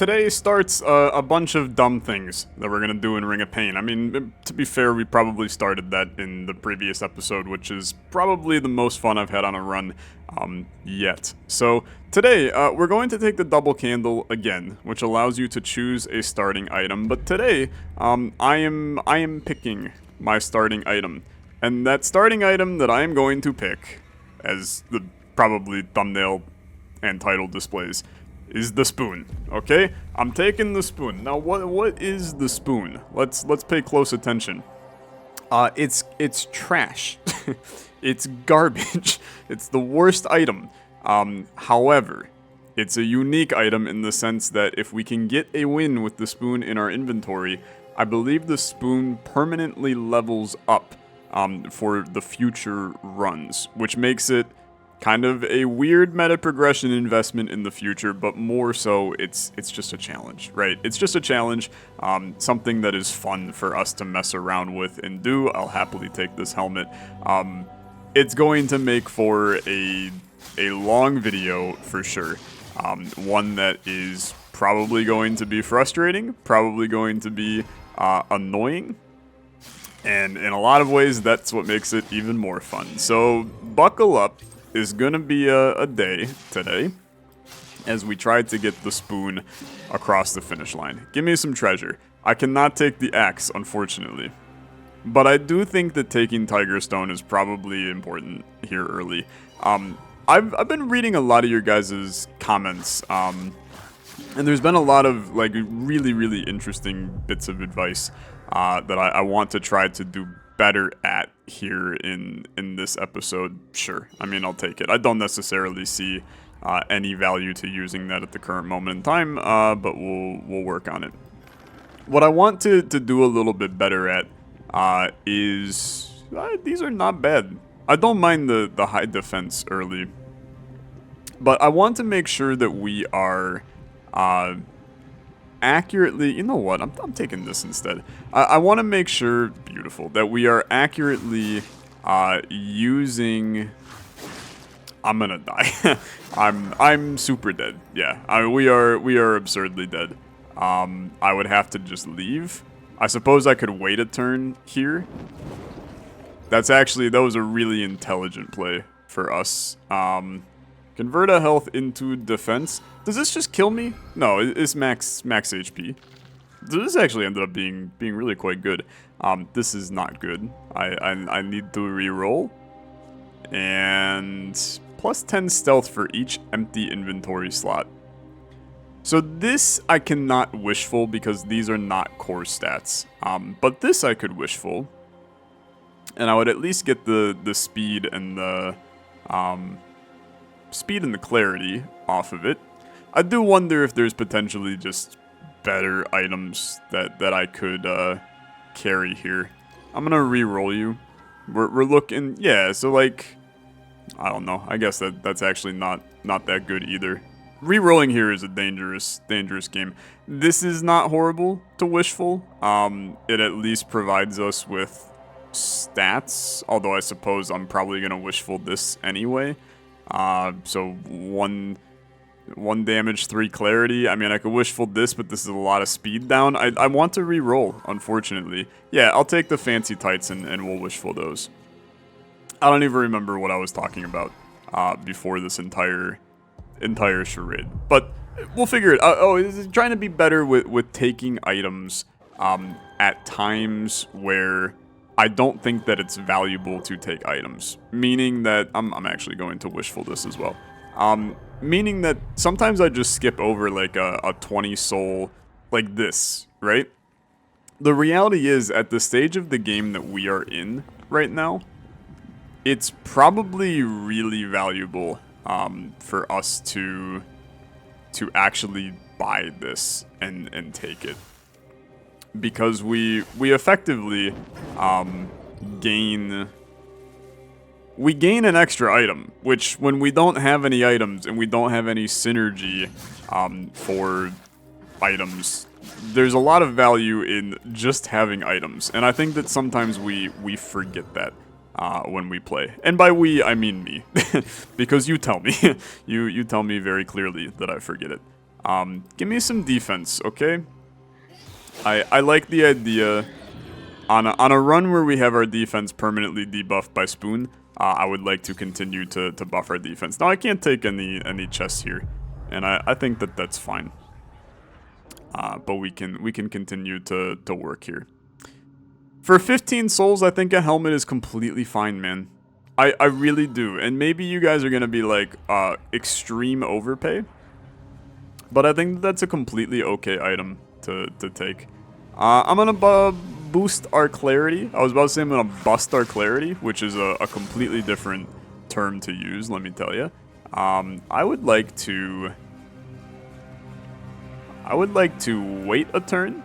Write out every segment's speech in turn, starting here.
today starts a bunch of dumb things that we're gonna do in Ring of Pain. I mean, to be fair, we probably started that in the previous episode, which is probably the most fun I've had on a run yet. So today, we're going to take the double candle again, which allows you to choose a starting item. But today, I am picking my starting item, and that starting item that I am going to pick, as the probably thumbnail and title displays, is the spoon. Okay, I'm taking the spoon. Now, what is the spoon? Let's pay close attention. It's trash. It's garbage. It's the worst item. However, it's a unique item in the sense that if we can get a win with the spoon in our inventory, I believe the spoon permanently levels up for the future runs, which makes it kind of a weird meta progression investment in the future, but more so, it's just a challenge, right? It's just a challenge, something that is fun for us to mess around with and do. I'll happily take this helmet. It's going to make for a long video for sure. One that is probably going to be frustrating, probably going to be annoying, and in a lot of ways, that's what makes it even more fun. So buckle up. Is gonna be a day today as we try to get the spoon across the finish line. Give me some treasure. I cannot take the axe, unfortunately, but I do think that taking Tiger Stone is probably important here early. I've been reading a lot of your guys' comments, and there's been a lot of like really interesting bits of advice that I want to try to do better at here in this episode. Sure, I mean, I'll take it. I don't necessarily see any value to using that at the current moment in time, but we'll work on it. What I want to do a little bit better at is these are not bad. I don't mind the high defense early, but I want to make sure that we are accurately, you know what, I'm taking this instead. I want to make sure, beautiful, that we are accurately using, I'm gonna die. I'm super dead. Yeah, we are absurdly dead. I would have to just leave. I suppose I could wait a turn here. That was a really intelligent play for us. Convert a health into defense. Does this just kill me? No, it's max HP. This actually ended up being really quite good. This is not good. I need to reroll. And plus 10 stealth for each empty inventory slot. So this I cannot wishful because these are not core stats. But this I could wishful. And I would at least get the speed and the clarity off of it. I do wonder if there's potentially just better items that I could carry here. I'm gonna re-roll you. We're looking, yeah, so like, I don't know. I guess that's actually not that good either. Re-rolling here is a dangerous game. This is not horrible to wishful. It at least provides us with stats, although I suppose I'm probably gonna wishful this anyway. So one damage, 3 clarity. I mean, I could wishful this, but this is a lot of speed down. I want to re-roll, unfortunately. Yeah, I'll take the fancy tights and we'll wishful those. I don't even remember what I was talking about before this entire charade. But we'll figure it out. Oh, trying to be better with taking items at times where I don't think that it's valuable to take items. Meaning that, I'm actually going to wishful this as well. Meaning that sometimes I just skip over like a 20 soul like this, right? The reality is, at the stage of the game that we are in right now, it's probably really valuable for us to actually buy this and take it. Because we effectively gain an extra item, which when we don't have any items and we don't have any synergy for items, there's a lot of value in just having items. And I think that sometimes we forget that when we play. And by we, I mean me. Because you tell me. you tell me very clearly that I forget it. Give me some defense, okay? I like the idea. On a run where we have our defense permanently debuffed by Spoon, I would like to continue to buff our defense. Now, I can't take any chests here, and I think that that's fine. But we can continue to work here. For 15 souls, I think a helmet is completely fine, man. I really do. And maybe you guys are going to be like, extreme overpay. But I think that's a completely okay item to take. I'm going to boost our clarity. I was about to say I'm going to bust our clarity, which is a completely different term to use, let me tell you. I would like to wait a turn.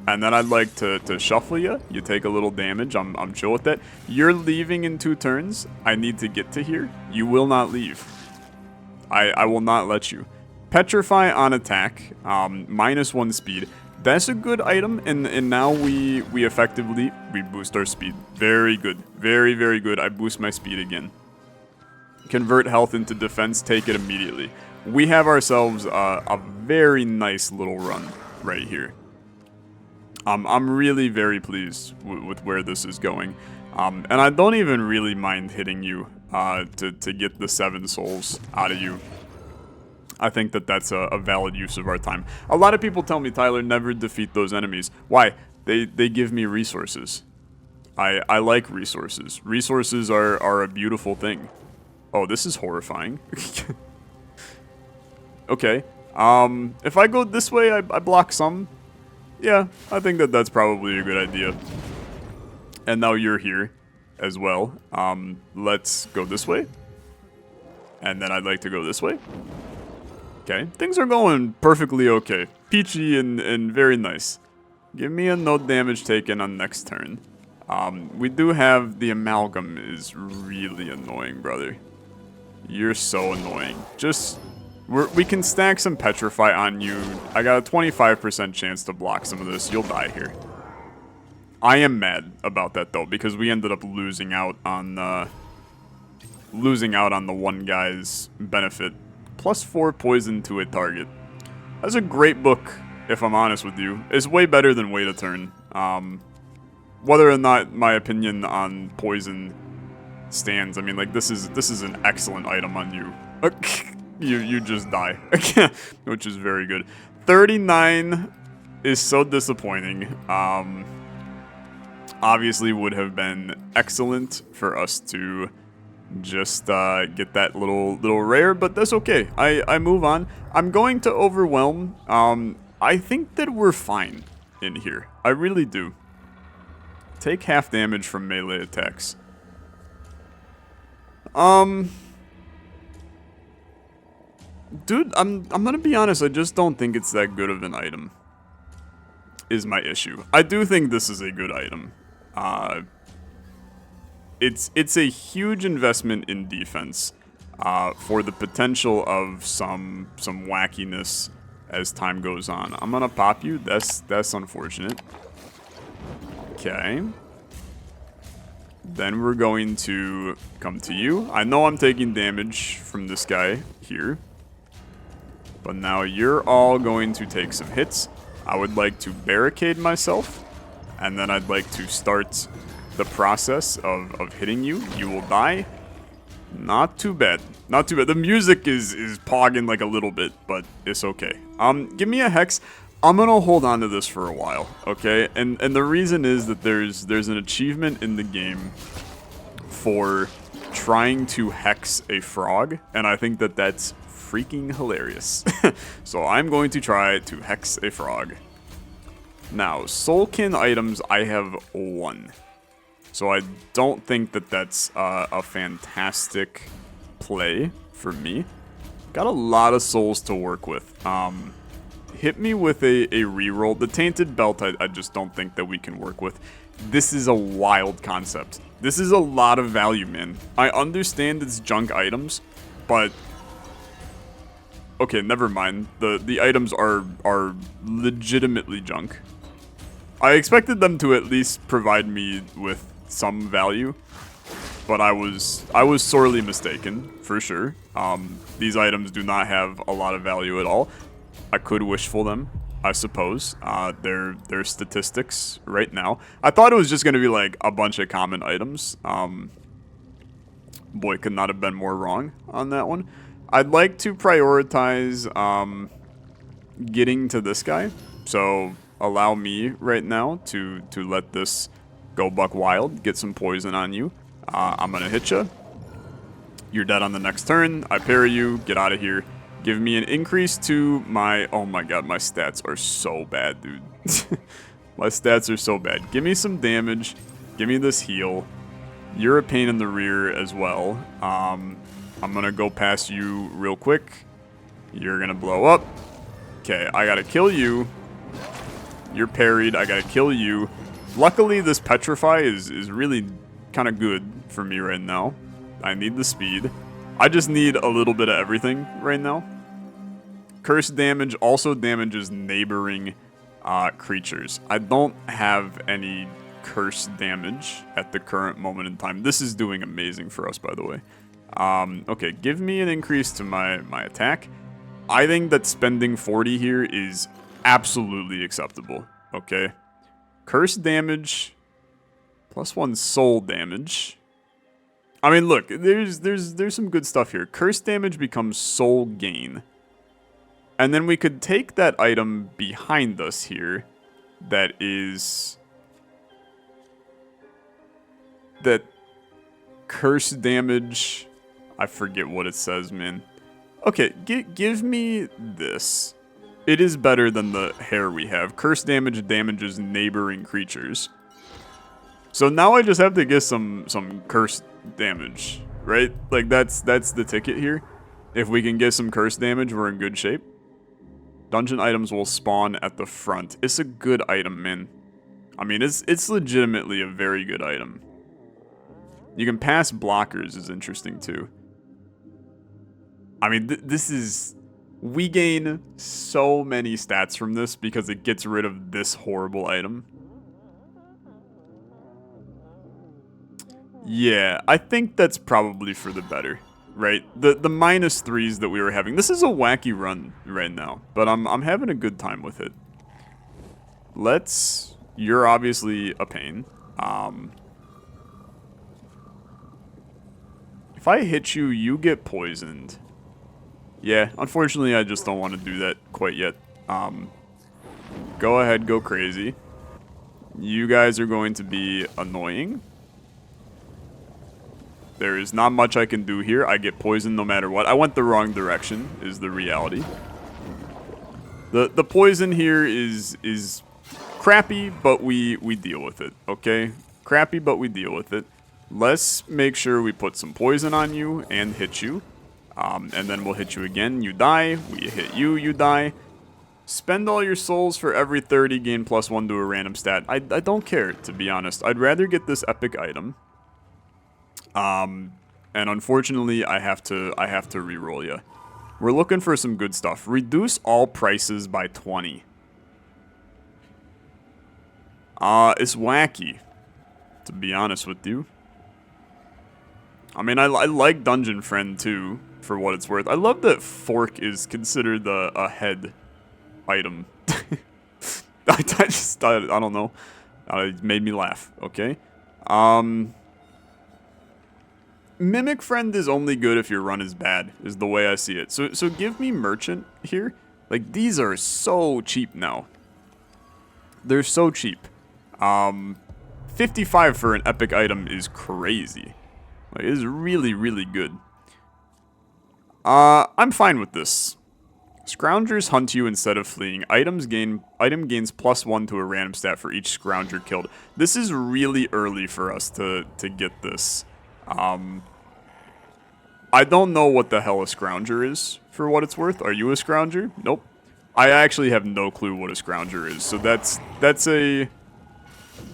And then I'd like to shuffle you. You take a little damage. I'm chill with that. You're leaving in 2 turns. I need to get to here. You will not leave. I will not let you. Petrify on attack. -1 speed. That's a good item. And now we effectively boost our speed. Very good. Very, very good. I boost my speed again. Convert health into defense. Take it immediately. We have ourselves a very nice little run right here. I'm really very pleased with where this is going. And I don't even really mind hitting you to get the 7 souls out of you. I think that that's a valid use of our time. A lot of people tell me, Tyler, never defeat those enemies. Why? They give me resources. I like resources. Resources are a beautiful thing. Oh, this is horrifying. Okay. If I go this way, I block some. Yeah, I think that that's probably a good idea. And now you're here as well. Let's go this way. And then I'd like to go this way. Okay, things are going perfectly okay. Peachy and very nice. Give me a no damage taken on next turn. We do have the amalgam is really annoying, brother. You're so annoying. Just... We can stack some Petrify on you. I got a 25% chance to block some of this. You'll die here. I am mad about that, though, because we ended up losing out on the one guy's benefit. +4 poison to a target. That's a great book, if I'm honest with you. It's way better than Wait a Turn. Whether or not my opinion on poison stands, I mean, like, this is an excellent item on you. You just die, which is very good. 39 is so disappointing. Obviously would have been excellent for us to just get that little rare, but that's okay. I move on. I'm going to overwhelm. I think that we're fine in here. I really do. Take half damage from melee attacks. Dude, I'm gonna be honest, I just don't think it's that good of an item, is my issue. I do think this is a good item. It's a huge investment in defense, for the potential of some wackiness as time goes on. I'm gonna pop you, that's unfortunate. Okay. Then we're going to come to you. I know I'm taking damage from this guy here. But now you're all going to take some hits. I would like to barricade myself. And then I'd like to start the process of hitting you. You will die. Not too bad. Not too bad. The music is pogging like a little bit, but it's okay. Give me a hex. I'm gonna hold on to this for a while, okay? And the reason is that there's an achievement in the game for trying to hex a frog, and I think that that's freaking hilarious. So I'm going to try to hex a frog. Now, soulkin items, I have 1. So I don't think that that's a fantastic play for me. Got a lot of souls to work with. Hit me with a reroll. The Tainted Belt, I just don't think that we can work with. This is a wild concept. This is a lot of value, man. I understand it's junk items, but... Okay, never mind. The items are legitimately junk. I expected them to at least provide me with some value, but I was sorely mistaken, for sure. These items do not have a lot of value at all. I could wishful them, I suppose. Their statistics right now. I thought it was just going to be like a bunch of common items. Boy, could not have been more wrong on that one. I'd like to prioritize getting to this guy. So allow me right now to let this go buck wild, get some poison on you. I'm going to hit you. You're dead on the next turn. I parry you. Get out of here. Give me an increase to my... Oh my god, my stats are so bad, dude. My stats are so bad. Give me some damage. Give me this heal. You're a pain in the rear as well. I'm going to go past you real quick. You're going to blow up. Okay, I got to kill you. You're parried. I got to kill you. Luckily, this Petrify is really kind of good for me right now. I need the speed. I just need a little bit of everything right now. Curse damage also damages neighboring creatures. I don't have any curse damage at the current moment in time. This is doing amazing for us, by the way. Okay, give me an increase to my attack. I think that spending 40 here is absolutely acceptable. Okay. Curse damage +1 soul damage. I mean, look, there's some good stuff here. Curse damage becomes soul gain. And then we could take that item behind us here that is... that curse damage... I forget what it says, man. Okay, give me this. It is better than the hair we have. Curse damage damages neighboring creatures. So now I just have to get some curse damage, right? Like, that's the ticket here. If we can get some curse damage, we're in good shape. Dungeon items will spawn at the front. It's a good item, man. I mean, it's legitimately a very good item. You can pass blockers is interesting, too. I mean, this is... We gain so many stats from this because it gets rid of this horrible item. Yeah, I think that's probably for the better, right? The -3s that we were having. This is a wacky run right now, but I'm having a good time with it. You're obviously a pain. If I hit you, you get poisoned. Yeah, unfortunately, I just don't want to do that quite yet. Go ahead, go crazy. You guys are going to be annoying. There is not much I can do here. I get poisoned no matter what. I went the wrong direction, is the reality. The poison here is crappy, but we deal with it, okay? Crappy, but we deal with it. Let's make sure we put some poison on you and hit you. And then we'll hit you again. You die. We hit you. You die. Spend all your souls for every 30. Gain +1 to a random stat. I don't care, to be honest. I'd rather get this epic item. And unfortunately, I have to reroll you. We're looking for some good stuff. Reduce all prices by 20. It's wacky, to be honest with you. I mean, I like Dungeon Friend, too, for what it's worth. I love that fork is considered a head item. I don't know. It made me laugh, okay? Mimic Friend is only good if your run is bad, is the way I see it. So give me Merchant here. Like, these are so cheap now. They're so cheap. 55 for an epic item is crazy. Like, it is really, really good. I'm fine with this. Scroungers hunt you instead of fleeing. Item gains +1 to a random stat for each scrounger killed. This is really early for us to get this. I don't know what the hell a scrounger is, for what it's worth. Are you a scrounger? Nope. I actually have no clue what a scrounger is, so that's an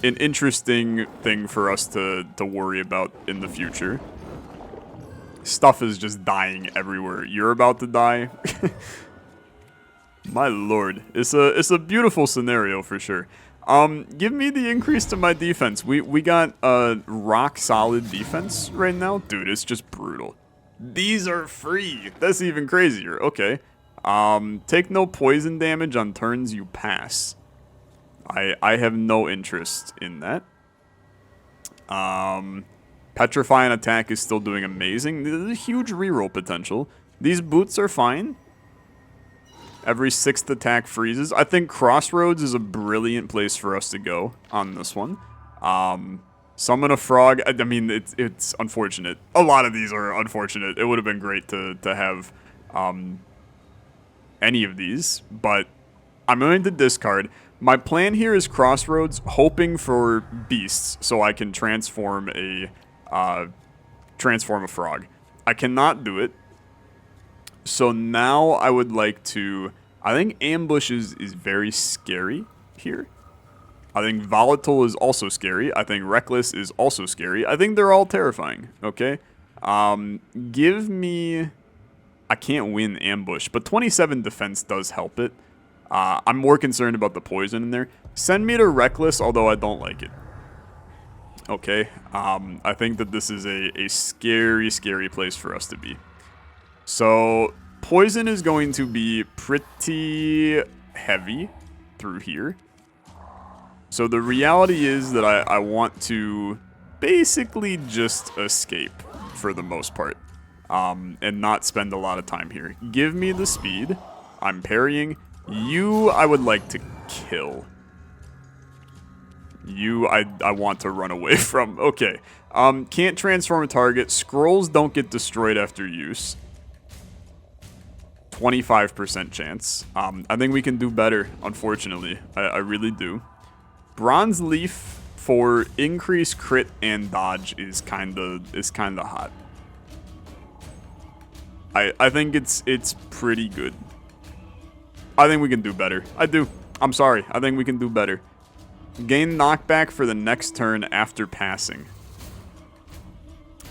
interesting thing for us to worry about in the future. Stuff is just dying everywhere. You're about to die. My lord. It's a beautiful scenario for sure. Give me the increase to my defense. We got a rock solid defense right now. Dude, it's just brutal. These are free. That's even crazier. Okay. Take no poison damage on turns you pass. I have no interest in that. Petrifying attack is still doing amazing. There's a huge reroll potential. These boots are fine. Every 6th attack freezes. I think Crossroads is a brilliant place for us to go on this one. Summon a frog. I mean, it's unfortunate. A lot of these are unfortunate. It would have been great to have any of these, but I'm going to discard. My plan here is Crossroads, hoping for beasts so I can transform a frog. I cannot do it. So now I would like to... I think Ambush is very scary here. I think Volatile is also scary. I think Reckless is also scary. I think they're all terrifying, okay? Give me... I can't win Ambush, but 27 defense does help it. I'm more concerned about the poison in there. Send me to Reckless, although I don't like it. Okay, I think that this is a scary, scary place for us to be. So, poison is going to be pretty heavy through here. So the reality is that I want to basically just escape for the most part. And not spend a lot of time here. Give me the speed. I'm parrying. You, I would like to kill. You, I want to run away from. Okay. Can't transform a target. Scrolls don't get destroyed after use. 25% chance. I think we can do better, unfortunately. I really do. Bronze Leaf for increased crit and dodge is kinda hot. I think it's pretty good. I think we can do better. I do. I'm sorry. I think we can do better. Gain knockback for the next turn after passing.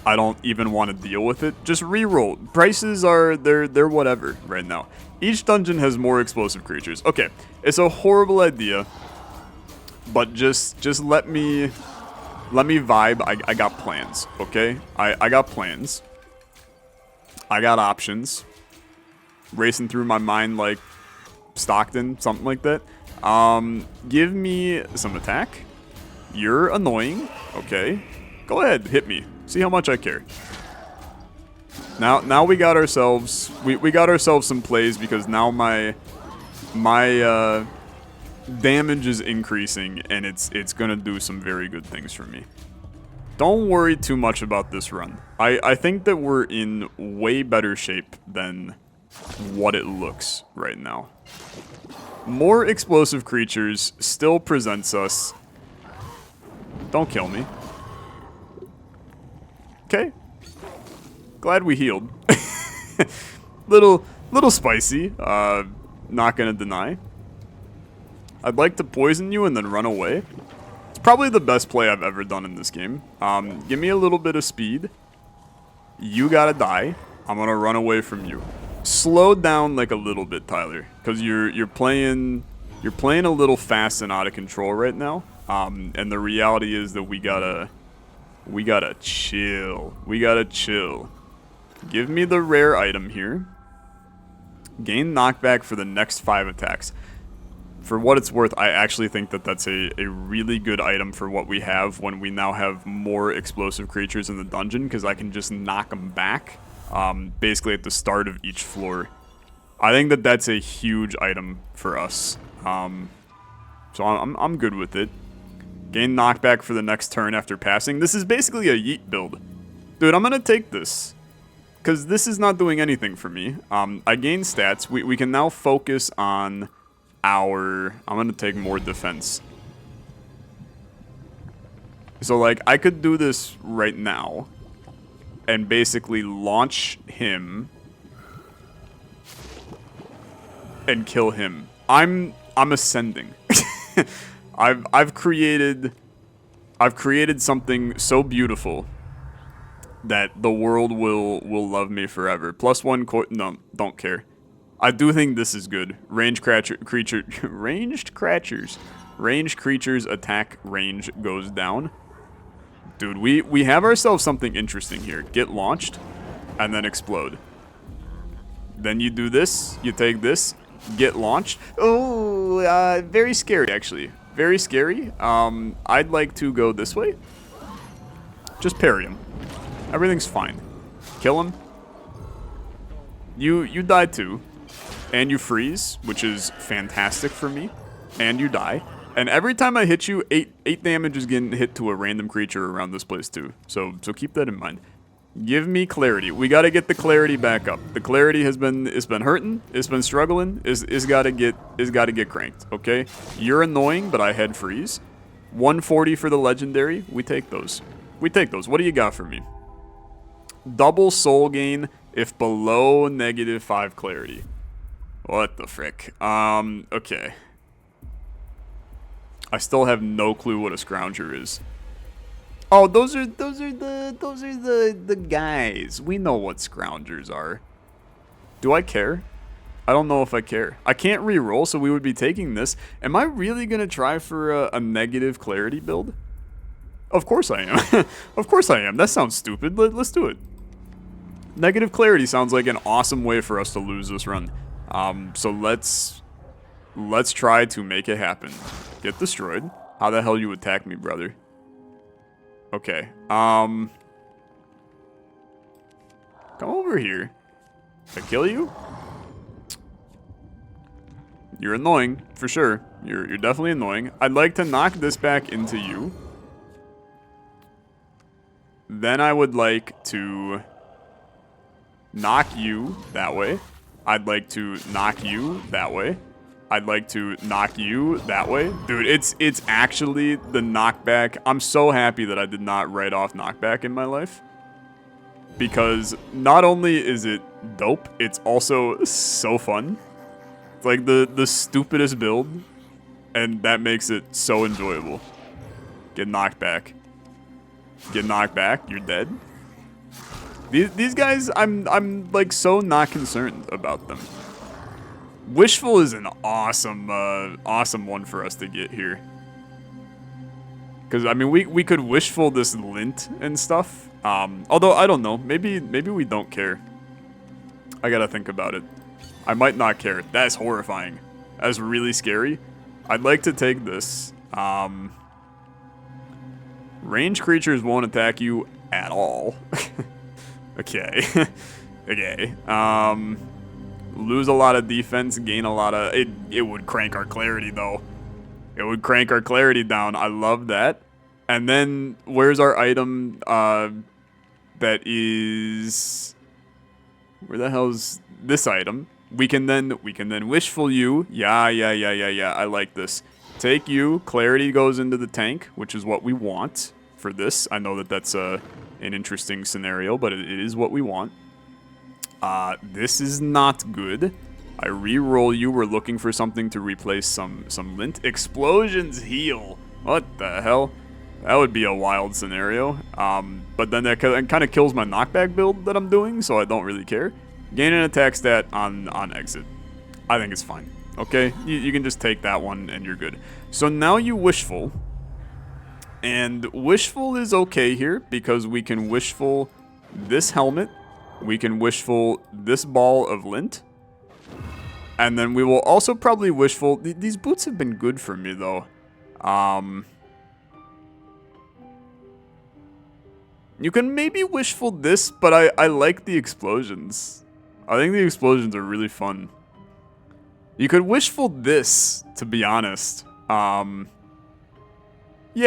I don't even want to deal with it. Just reroll. Prices are, they're whatever right now. Each dungeon has more explosive creatures. Okay, it's a horrible idea. But just let me vibe. I got plans, okay? I got plans. I got options. Racing through my mind like Stockton, something like that. Give me some attack. You're annoying. Okay. Go ahead, hit me. See how much I care. Now we got ourselves we got ourselves some plays because now my damage is increasing and it's gonna do some very good things for me. Don't worry too much about this run. I think that we're in way better shape than what it looks right now. More explosive creatures still presents us. Don't kill me. Okay. Glad we healed. little spicy. Not gonna deny. I'd like to poison you and then run away. It's probably the best play I've ever done in this game. Give me a little bit of speed. You gotta die. I'm gonna run away from you. Slow down like a little bit, Tyler, because you're playing a little fast and out of control right now. And the reality is that we gotta chill. We gotta chill. Give me the rare item here. Gain knockback for the next 5 attacks. For what it's worth, I actually think that that's a really good item for what we have when we now have more explosive creatures in the dungeon, because I can just knock them back, basically at the start of each floor. I think that that's a huge item for us. So I'm good with it. Gain knockback for the next turn after passing. This is basically a yeet build. Dude, I'm going to take this, because this is not doing anything for me. I gain stats. We can now focus on I'm going to take more defense. So, like, I could do this right now and basically launch him and kill him. I'm ascending. I've created something so beautiful that the world will love me forever. +1 no, don't care. I do think this is good. Ranged creatures attack range goes down. Dude, we have ourselves something interesting here. Get launched and then explode. Then you do this. You take this. Get launched. Oh, very scary, actually. Very scary. I'd like to go this way. Just parry him. Everything's fine. Kill him. You die too. And you freeze, which is fantastic for me. And you die. And every time I hit you, 8 damage is getting hit to a random creature around this place too. So keep that in mind. Give me clarity. We gotta get the clarity back up. The clarity it's been hurting, it's been struggling, it's gotta get cranked, okay? You're annoying, but I had freeze. 140 for the legendary. We take those. We take those. What do you got for me? Double soul gain if below -5 clarity. What the frick? Okay. I still have no clue what a scrounger is. Oh, those are the guys. We know what scroungers are. Do I care? I don't know if I care. I can't re-roll, so we would be taking this. Am I really gonna try for a negative clarity build? Of course I am. Of course I am. That sounds stupid. Let's do it. Negative clarity sounds like an awesome way for us to lose this run. So let's try to make it happen. Get destroyed. How the hell you attack me, brother? Okay. Come over here. If I kill you? You're annoying, for sure. You're definitely annoying. I'd like to knock this back into you. Then I would like to knock you that way. I'd like to knock you that way. I'd like to knock you that way. Dude, it's actually the knockback. I'm so happy that I did not write off knockback in my life. Because not only is it dope, it's also so fun. It's like the stupidest build. And that makes it so enjoyable. Get knocked back. Get knocked back. You're dead. These guys, I'm like so not concerned about them. Wishful is an awesome awesome one for us to get here. Because I mean we could wishful this lint and stuff. Although I don't know, maybe we don't care. I gotta think about it. I might not care. That's horrifying. That's really scary. I'd like to take this. Range creatures won't attack you at all. Okay. Okay. Lose a lot of defense, gain a lot of... It would crank our clarity, though. It would crank our clarity down. I love that. And then, where's our item that is... Where the hell's this item? We can then wishful you. Yeah. I like this. Take you. Clarity goes into the tank, which is what we want for this. I know that that's an interesting scenario, but it is what we want. This is not good. I re-roll you. We're looking for something to replace some lint. Explosions heal. What the hell? That would be a wild scenario. But then that kind of kills my knockback build that I'm doing, so I don't really care. Gain an attack stat on exit. I think it's fine. Okay? You can just take that one and you're good. So now you wishful. And wishful is okay here because we can wishful this helmet. We can wishful this ball of lint. And then we will also probably wishful... These boots have been good for me, though. You can maybe wishful this, but I like the explosions. I think the explosions are really fun. You could wishful this, to be honest. Yeah,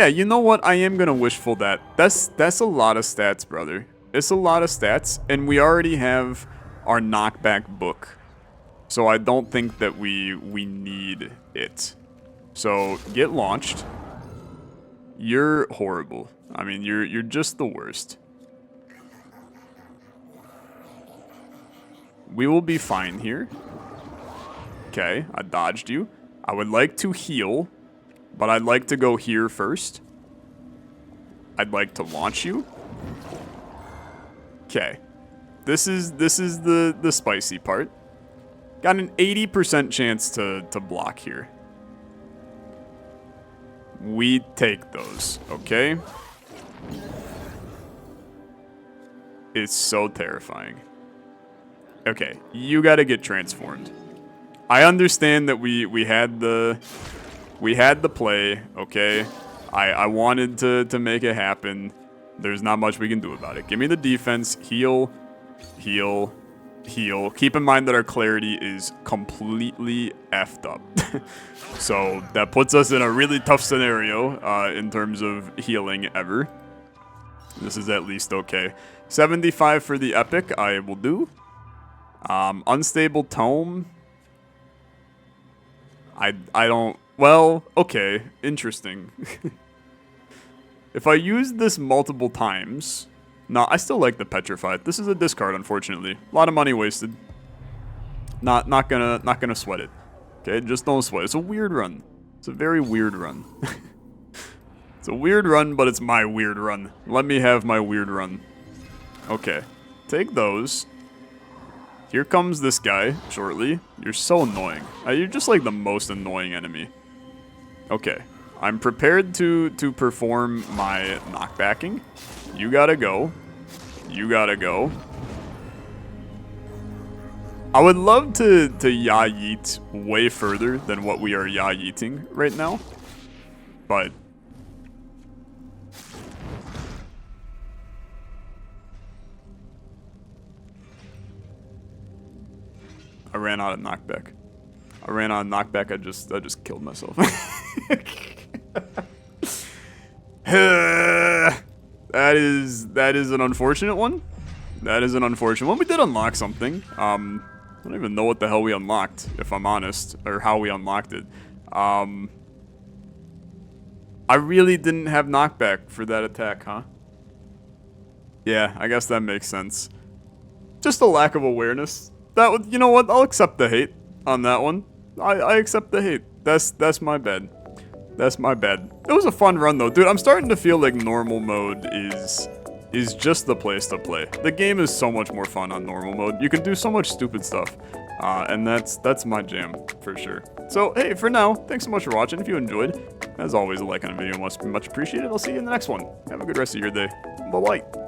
you know what? I am going to wishful that. That's a lot of stats, brother. It's a lot of stats, and we already have our knockback book. So I don't think that we need it. So get launched. You're horrible. I mean, you're just the worst. We will be fine here. Okay, I dodged you. I would like to heal, but I'd like to go here first. I'd like to launch you. Okay. This is the spicy part. Got an 80% chance to block here. We take those, okay? It's so terrifying. Okay, you gotta get transformed. I understand that we had the play, okay? I wanted to make it happen. There's not much we can do about it. Give me the defense, heal, heal, heal. Keep in mind that our clarity is completely effed up. So that puts us in a really tough scenario in terms of healing ever. This is at least okay. 75 for the epic, I will do. Unstable tome. I don't... Well, okay. Interesting. If I use this multiple times... No, I still like the petrified. This is a discard, unfortunately. A lot of money wasted. Not gonna sweat it. Okay, just don't sweat it. It's a weird run. It's a very weird run. It's a weird run, but it's my weird run. Let me have my weird run. Okay. Take those. Here comes this guy shortly. You're so annoying. You're just like the most annoying enemy. Okay. I'm prepared to perform my knockbacking. You gotta go. You gotta go. I would love to ya-yeet way further than what we are ya-yeeting right now. But... I ran out of knockback. I just killed myself. That is an unfortunate one. That is an unfortunate one. We did unlock something. I don't even know what the hell we unlocked, if I'm honest, or how we unlocked it. I really didn't have knockback for that attack, huh? Yeah, I guess that makes sense. Just a lack of awareness. You know what? I'll accept the hate on that one. I accept the hate. That's my bad. That's my bad. It was a fun run though, dude. I'm starting to feel like normal mode is just the place to play. The game is so much more fun on normal mode. You can do so much stupid stuff, and that's my jam for sure. So hey, for now, thanks so much for watching. If you enjoyed, as always, a like on a video must be much appreciated. I'll see you in the next one. Have a good rest of your day. Bye bye.